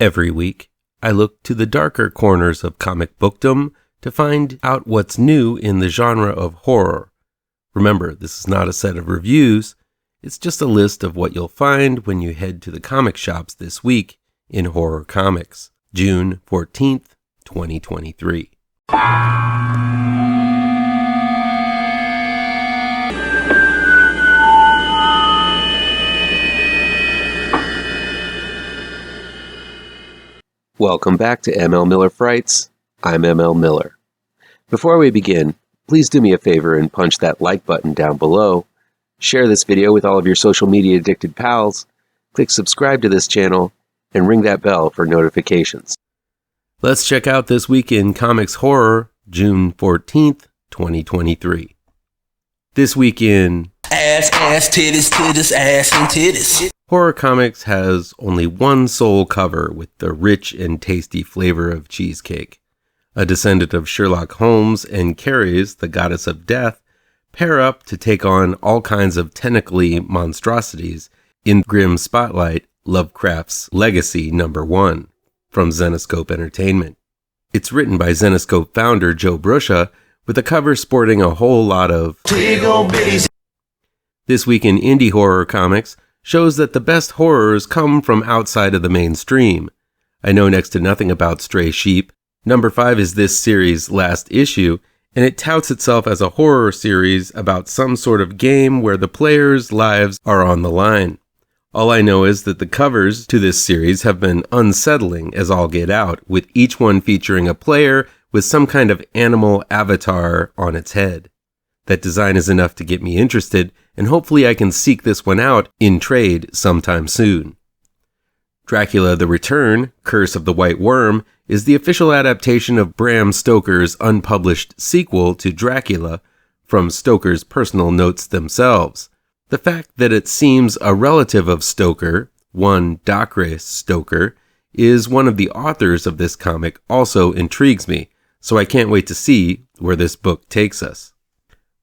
Every week, I look to the darker corners of comic bookdom to find out what's new in the genre of horror. Remember, this is not a set of reviews, it's just a list of what you'll find when you head to the comic shops this week in horror comics, June 14th, 2023. Welcome back to ML Miller Frights. I'm ML Miller. Before we begin, please do me a favor and punch that like button down below. Share this video with all of your social media addicted pals. Click subscribe to this channel and ring that bell for notifications. Let's check out This Week in Comics Horror, June 14th, 2023. This Week in Ass, titties, ass and titties. Horror Comics has only one sole cover with the rich and tasty flavor of cheesecake. A descendant of Sherlock Holmes and Carrie's, the goddess of death, pair up to take on all kinds of tentacly monstrosities in Grimm Spotlight, Lovecraft's Legacy #1 from Zenescope Entertainment. It's written by Zenescope founder Joe Brusha, with a cover sporting a whole lot of This Week in Indie Horror Comics shows that the best horrors come from outside of the mainstream. I know next to nothing about Stray Sheep. Number 5 is this series' last issue, and it touts itself as a horror series about some sort of game where the players' lives are on the line. All I know is that the covers to this series have been unsettling as all get out, with each one featuring a player with some kind of animal avatar on its head. That design is enough to get me interested, and hopefully I can seek this one out in trade sometime soon. Dracula the Return, Curse of the White Worm, is the official adaptation of Bram Stoker's unpublished sequel to Dracula from Stoker's personal notes themselves. The fact that it seems a relative of Stoker, one Dacre Stoker, is one of the authors of this comic also intrigues me, so I can't wait to see where this book takes us.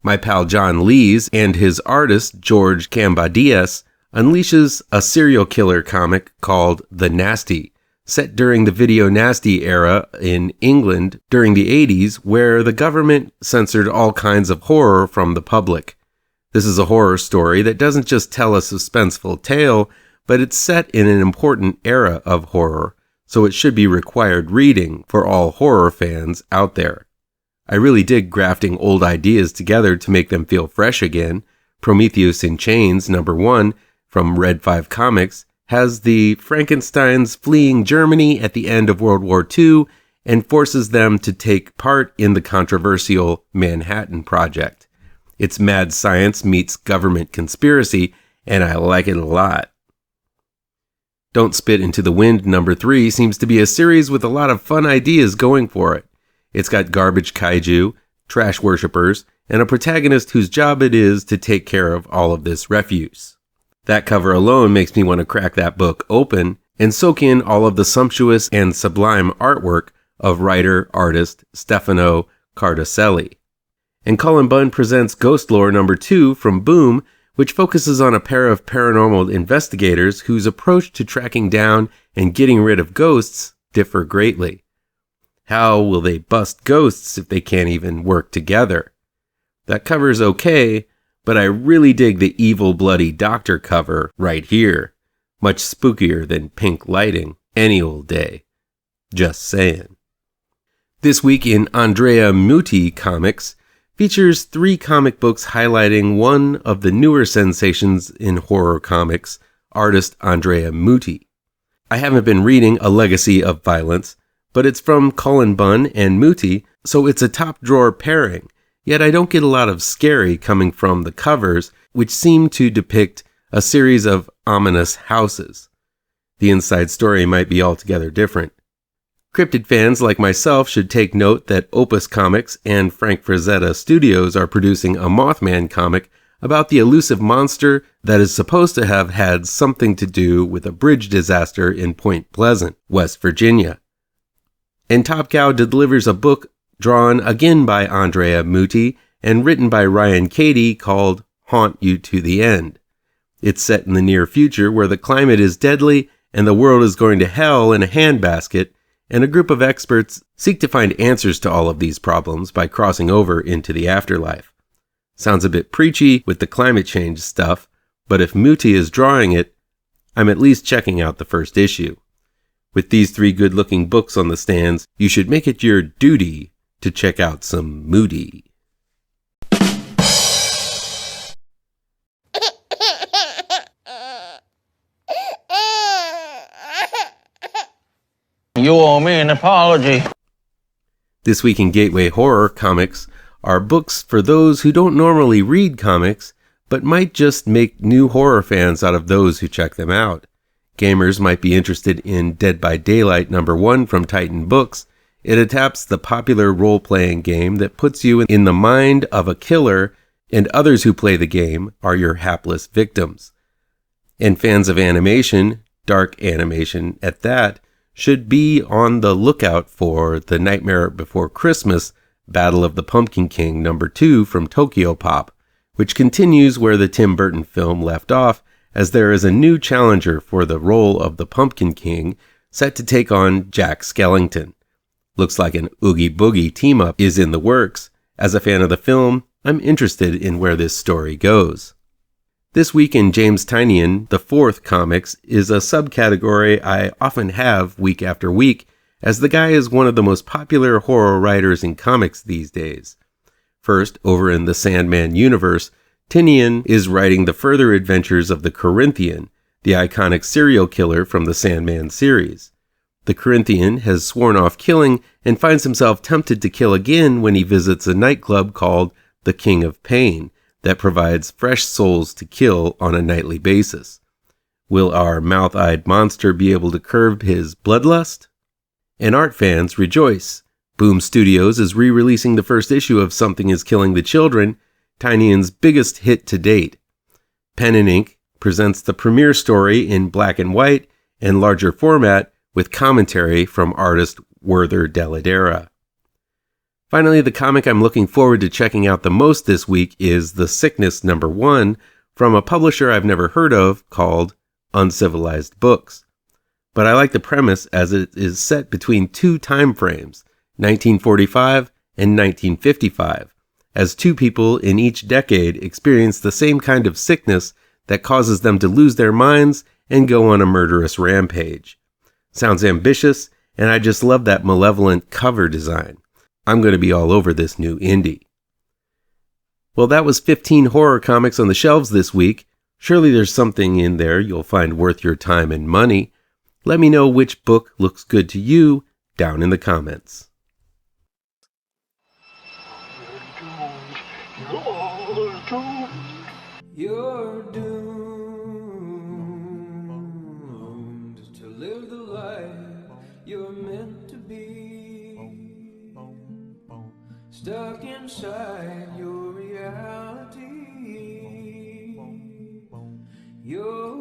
My pal John Lees and his artist George Kambadais unleashes a serial killer comic called The Nasty, set during the video nasty era in England during the 80s, where the government censored all kinds of horror from the public. This is a horror story that doesn't just tell a suspenseful tale, but it's set in an important era of horror, so it should be required reading for all horror fans out there. I really dig grafting old ideas together to make them feel fresh again. Prometheus in Chains #1 from Red 5 Comics has the Frankensteins fleeing Germany at the end of World War II and forces them to take part in the controversial Manhattan Project. It's mad science meets government conspiracy, and I like it a lot. Don't Spit into the Wind #3 seems to be a series with a lot of fun ideas going for it. It's got garbage kaiju, trash worshippers, and a protagonist whose job it is to take care of all of this refuse. That cover alone makes me want to crack that book open and soak in all of the sumptuous and sublime artwork of writer-artist Stefano Cardoselli. And Cullen Bunn presents GHOSTLORE #2 from Boom, which focuses on a pair of paranormal investigators whose approach to tracking down and getting rid of ghosts differ greatly. How will they bust ghosts if they can't even work together? That cover's okay, but I really dig the evil bloody doctor cover right here. Much spookier than pink lighting any old day. Just saying. This Week in Andrea Mutti Comics features 3 comic books highlighting one of the newer sensations in horror comics, artist Andrea Mutti. I haven't been reading A Legacy of Violence, but it's from Cullen Bunn and Mutti, so it's a top-drawer pairing, yet I don't get a lot of scary coming from the covers, which seem to depict a series of ominous houses. The inside story might be altogether different. Cryptid fans like myself should take note that Opus Comics and Frank Frazetta Studios are producing a Mothman comic about the elusive monster that is supposed to have had something to do with a bridge disaster in Point Pleasant, West Virginia. And Top Cow delivers a book drawn again by Andrea Mutti and written by Ryan Cady called Haunt You to the End. It's set in the near future where the climate is deadly and the world is going to hell in a handbasket, and a group of experts seek to find answers to all of these problems by crossing over into the afterlife. Sounds a bit preachy with the climate change stuff, but if Mutti is drawing it, I'm at least checking out the first issue. With these 3 good-looking books on the stands, you should make it your duty to check out some Mutti. You owe me an apology. This week in Gateway Horror Comics are books for those who don't normally read comics, but might just make new horror fans out of those who check them out. Gamers might be interested in Dead by Daylight #1 from Titan Books. It adapts the popular role-playing game that puts you in the mind of a killer, and others who play the game are your hapless victims. And fans of animation, dark animation at that, should be on the lookout for The Nightmare Before Christmas, Battle of the Pumpkin King #2 from Tokyo Pop, which continues where the Tim Burton film left off, as there is a new challenger for the role of the Pumpkin King set to take on Jack Skellington. Looks like an Oogie Boogie team-up is in the works. As a fan of the film, I'm interested in where this story goes. This week in James Tynion, the 4th Comics, is a subcategory I often have week after week, as the guy is one of the most popular horror writers in comics these days. First, over in the Sandman universe, Tynion is writing the further adventures of the Corinthian, the iconic serial killer from the Sandman series. The Corinthian has sworn off killing and finds himself tempted to kill again when he visits a nightclub called the King of Pain that provides fresh souls to kill on a nightly basis. Will our mouth-eyed monster be able to curb his bloodlust? And art fans rejoice. Boom Studios is re-releasing the first issue of Something is Killing the Children, Tynion's biggest hit to date. Pen and Ink presents the premiere story in black and white and larger format with commentary from artist Werther Dell'Edera. Finally, the comic I'm looking forward to checking out the most this week is The Sickness #1 from a publisher I've never heard of called Uncivilized Books. But I like the premise as it is set between 2 time frames, 1945 and 1955, as 2 people in each decade experience the same kind of sickness that causes them to lose their minds and go on a murderous rampage. Sounds ambitious, and I just love that malevolent cover design. I'm going to be all over this new indie. Well, that was 15 horror comics on the shelves this week. Surely there's something in there you'll find worth your time and money. Let me know which book looks good to you down in the comments. You're doomed to live the life you're meant to be. Stuck inside your reality. You're